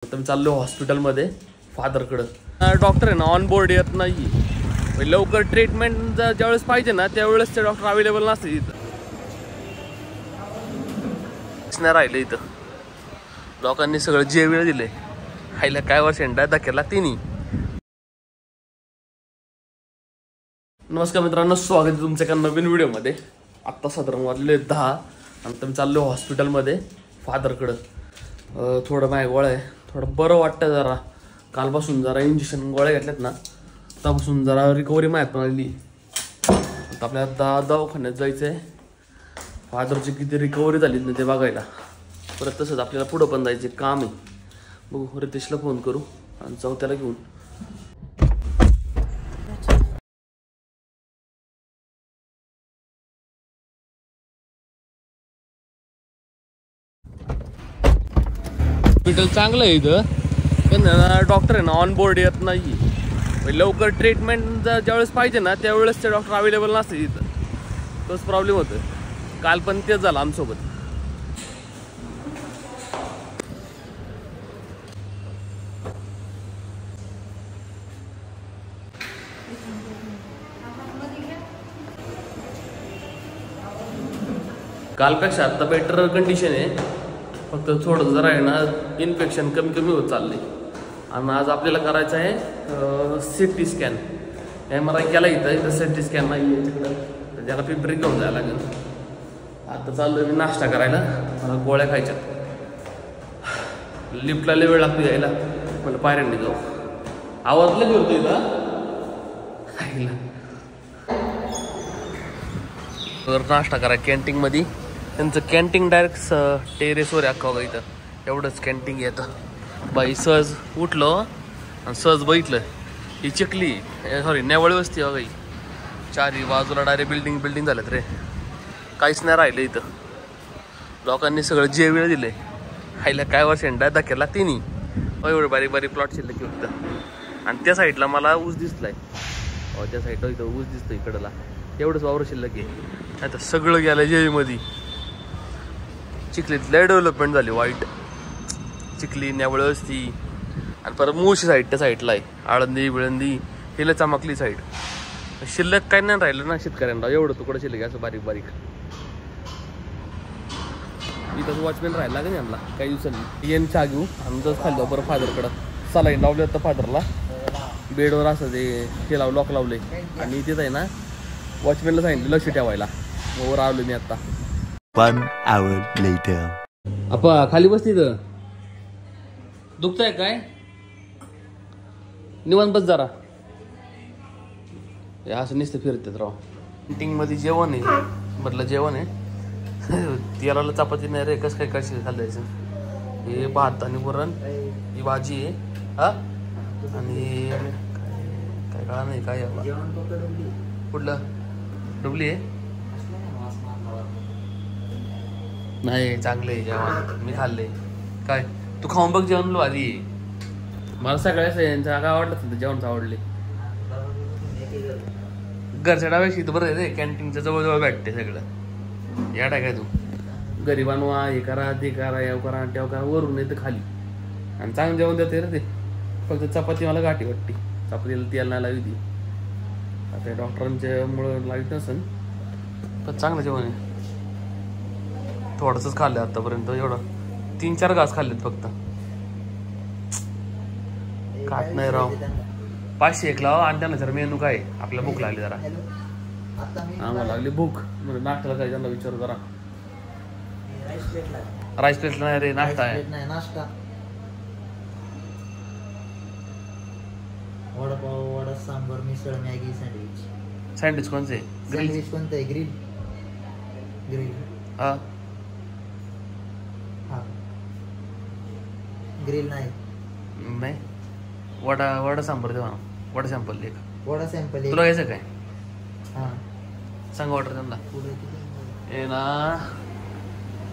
तर मी चाललो हॉस्पिटलमध्ये फादरकडं. डॉक्टर आहे ना ऑन बोर्ड येत नाही, लवकर ट्रीटमेंट ज्यावेळेस पाहिजे ना त्यावेळेस ते डॉक्टर अवेलेबल नसते इथं. नाही राहिलं इथं, लोकांनी सगळं जेवण दिलंय खायला. काय वर्ष धक्क्याला तिन्ही. नमस्कार मित्रांनो, स्वागत आहे तुमच्या एका नवीन व्हिडिओमध्ये. आत्ता साधारण वाजले 10 आणि मी चाललो हॉस्पिटलमध्ये फादरकडं. थोडं माझ्या गोळ्या आहे, थोडं बरं वाटतं जरा. कालपासून जरा इंजेक्शन गोळ्या घेतल्यात ना, त्यापासून जरा रिकव्हरी माहीत पण आली. आता आपल्याला आता दवाखान्यात जायचं आहे. फादरची किती रिकव्हरी झाली ना ते बघायला. परत तसंच आपल्याला पुढं पण जायचे काम आहे. बघू, रितेशला फोन करू आणि जाऊ त्याला घेऊन. हॉस्पिटल चांगलं आहे इथं, पण डॉक्टर आहे ना ऑन बोर्ड येत नाही. लवकर ट्रीटमेंट ज्यावेळेस पाहिजे ना त्यावेळेस ते डॉक्टर अवेलेबल नसते इथं. तोच प्रॉब्लेम होतो. काल पण तेच झालं आमच्यासोबत. कालपेक्षा आता बेटर कंडिशन आहे, फक्त थोडं जरा आहे ना इन्फेक्शन कमी होत चाललंय. आणि आज आपल्याला करायचं आहे सिटी स्कॅन. MRI केला इथं सिटी स्कॅन नाही आहे तिकडं, तर त्याला पिंपरी घेऊन जायला लागेल. आता चाललोय मी नाश्ता करायला, मला गोळ्या खायच्या. लिफ्टला लय वेळ लागतो यायला, मला पायऱ्यांनी जाऊ. आवाजला घेतो इथं खायला. तर नाश्ता करा कॅन्टीनमध्ये. त्यांचं कॅन्टीन डायरेक्ट टेरेसवर आहे अख्खा. इथं एवढंच कॅन्टीन येतं. बाई सहज उठलो आणि सहज बघितलं ही चिखली, सॉरी नेवळ वस्ती बघा. चारी बाजूला डायरेक्ट बिल्डिंग झाल्यात रे. काहीच नाही राहिलं इथं. लोकांनी सगळं जेवण दिलंय खायला. काय वर्ष धक्क्याला तिन्ही एवढे बारीक प्लॉट शिल्लक होतं. आणि त्या साईडला मला ऊस दिसलाय. त्या साईडला इथं ऊस दिसतं इकडला. एवढंच वावर शिल्लक आहे. आता सगळं गेलं जेवीमध्ये. चिखलीत लय डेव्हलपमेंट झाली. वाईट चिखली नेवळ वस्ती आणि परत मुळशी साईड त्या साईडला आहे. आळंदी बिळंदी हिला चमकली साईड. शिल्लक काही नाही राहिलं ना शेतकऱ्यांना. एवढं तुकडं शिल्लक असं बारीक. इथं वॉचमॅन राहिला का नाही यांना काही दिवसांनी. येऊन चहा घेऊ आणि जसं खाल्लं बरं फादरकडं. सलाईन लावलं होतं फादरला बेडवर, असं ते लॉक लावले. आणि तिथं आहे ना वॉचमॅनला सांगितलं लक्ष ठेवायला. वर आलो मी आता. 1 hour later. आपा खाली बस. तिथं दुखतंय काय? निवांत बस जरा. असं नुसतं फिरतात राव. मीटिंग मध्ये जेवण आहे, म्हटलं जेवण आहे. तेलाला चपाती नाही रे, कसं काय कशी खाल्लायचं. हे भात आणि वरण, ही भाजी आहे हा. आणि काय कळा नाही काय कुठलं डुबली आहे. नाही चांगलं आहे जेवण, मी खाल्ले. काय तू खाऊन बघ जेवण आधी. मला सगळ्याच यांचं काय आवडलं जेवणच आवडले. घरच्या डाव्याशी तर बरं आहे रे, कॅन्टीनच्या जवळ भेटते सगळं. या काय तू घरी बनवा, हे करा ते करा, येव करा तेव करा, वरून येतं खाली. आणि चांगलं जेवण देते रे ते. फक्त चपाती मला गाठी वाटते, चपातीला तेल नाही लावी ती. आता डॉक्टरांच्या मुळे लावित नसेल, पण चांगलं जेवण आहे. थोडंसंच खाल्लं आतापर्यंत. एवढं 3-4 घास खाल्लेत फक्त. खात नाही राव. 501 लावा आणि त्यांना जरा मेनू काय आपल्याला भूक लागली जरा. आम्हाला लागली भूक म्हणजे नाश्त्याला काय त्यांना विचारू जरा. राईस प्लेटला नाही रे, नाश्ता आहे. वडापाव, वडा, सांबर, मिसळ, मॅगी, सँडविच कोणते? सँडविच कोणतं आहे? ग्रिल हा ग्रिल नाही. वडा सांबर देवा. वडा सॅम्पल एक. वडा सॅम्पल तुला घ्यायचं काय? हा सांगा ऑर्डर त्यांना. हे ना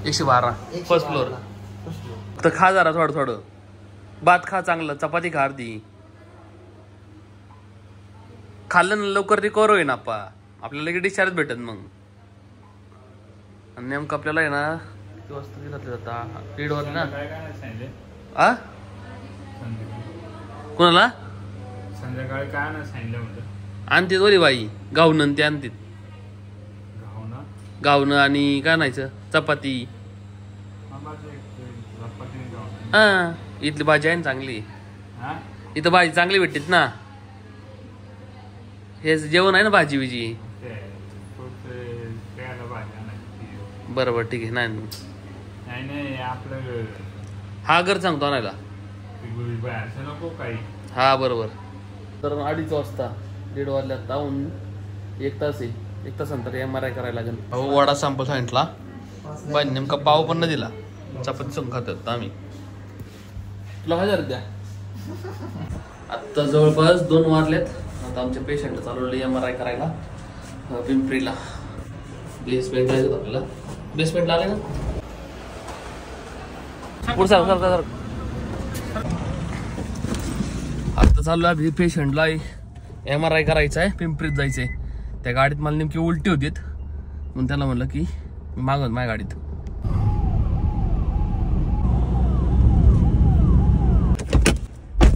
112 फर्स्ट फ्लोअर. तर खा जरा थोडं. भात खा चांगलं, चपाती खा अर्धी. खाल्लं ना लवकर रिकवर होईन आपल्याला लगेच डिस्चार्ज भेटत मग. आणि नेमकं आपल्याला आहे ना किती वाजता घातलं जाता 1:30 वाजता ना. कोणाला संध्याकाळी काय ना सांगितलं म्हणलं आणते दोरी बाई गावनं ते आणते घावना गावनं आणि काय आणायचं चपाती चपाती घावना हा इथली भाजी आहे ना चांगली हा इथं भाजी चांगली भेटते ना हे जेवण आहे ना भाजी बिजी ते प्यायला भाजी आणायची बरोबर ठीक आहे नाही नाही नाही आपलं हा घर सांगतो आणायला बाहेरचं नको काही हा बरोबर तर 2:30 वाजता 1:30 वाजल्यात जाऊन 1 तास आहे 1 तासानंतर MRI करायला लागेल अहो वडा सॅम्पल सांगितला बाई नेमका पाव पण न दिला चपाती संग खातात आम्ही तुला 1000 द्या आत्ता जवळपास 2 वाजलेत आता आमचे पेशंट चालवले MRI करायला पिंपरीला बेसमेंट जायचं आपल्याला बेसमेंटला आले ना पुढे सर आता चालू आहे पेशंटला MRI करायचा आहे पिंपरीत जायचंय त्या गाडीत मला नेमकी उलटी होतीत म्हणून त्याला म्हणलं की मागत माझ्या गाडीत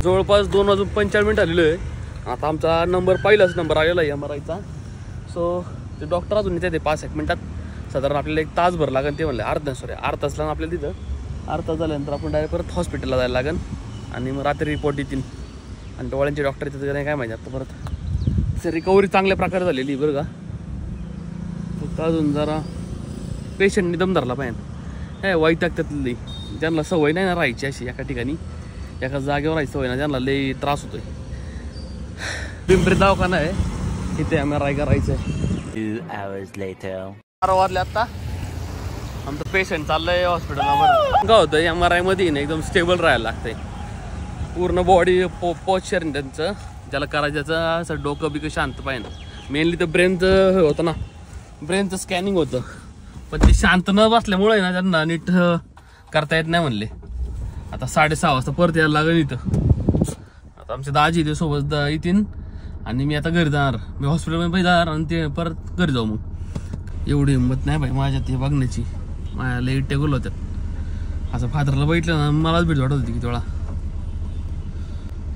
जवळपास 2:45 आलेलो आहे आता आमचा नंबर पहिलाच नंबर आलेला आहे MRIचा सो ते डॉक्टर अजून येते 5-1 मिनिटात साधारण आपल्याला 1 तासभर लागेल ते म्हणले अर्धा तास लागेल आपल्याला तिथं अर्धा तास झाल्यानंतर आपण डायरेक्ट परत हॉस्पिटलला जायला लागेल आणि मग रात्री रिपोर्ट येतील आणि डोळ्यांचे डॉक्टर येतात नाही काय माहिती आता परत रिकव्हरी चांगल्या प्रकारे झालेली बरं का फक्त अजून जरा पेशंटनी दम धरला पाहिजे हे वैतागतातली ज्यांना सवय नाही ना राहायची अशी एका ठिकाणी एका जागेवर राहायची सवय ना ज्यांना लई त्रास होतोय पिंपरी दवाखाना आहे तिथे MRI करायचं आहे 2 hours later. 4 वाजले आता आमचं पेशंट चाललंय हॉस्पिटलला काय होतं MRI मध्ये ना एकदम स्टेबल राहायला लागतंय पूर्ण बॉडी पॉश्चर त्यांचं ज्याला करायचं असं डोकं बिकं शांत पाहिजे मेनली तर ब्रेनचं हे होतं ना ब्रेनचं स्कॅनिंग होतं पण ते शांत न बसल्यामुळे ना त्यांना नीट करता येत नाही म्हणले आता 6:30 वाजता परत यायला लागेल इथं आता आमचे दाजी ते सोबत येतील आणि मी आता घरी जाणार मी हॉस्पिटलमध्ये जाणार आणि ते परत घरी जाऊ मग एवढी हिंमत नाही भाई माझ्यात हे बघण्याची माझ्या लई टेगल होत्यात असं फादरला बघितलं ना मलाच भीड वाटत होती किती वेळा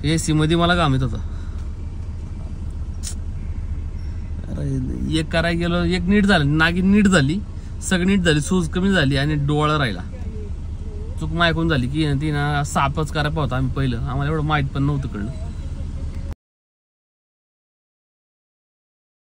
AC मध्ये मला काम येत होतं अरे एक करायला गेलो एक नीट झालं नागी नीट झाली सगळी नीट झाली सूज कमी झाली आणि डोळा राहिला चूक मायकून झाली की ती ना सापच करायला होता आम्ही पहिलं आम्हाला एवढं माहित पण नव्हतं कळलं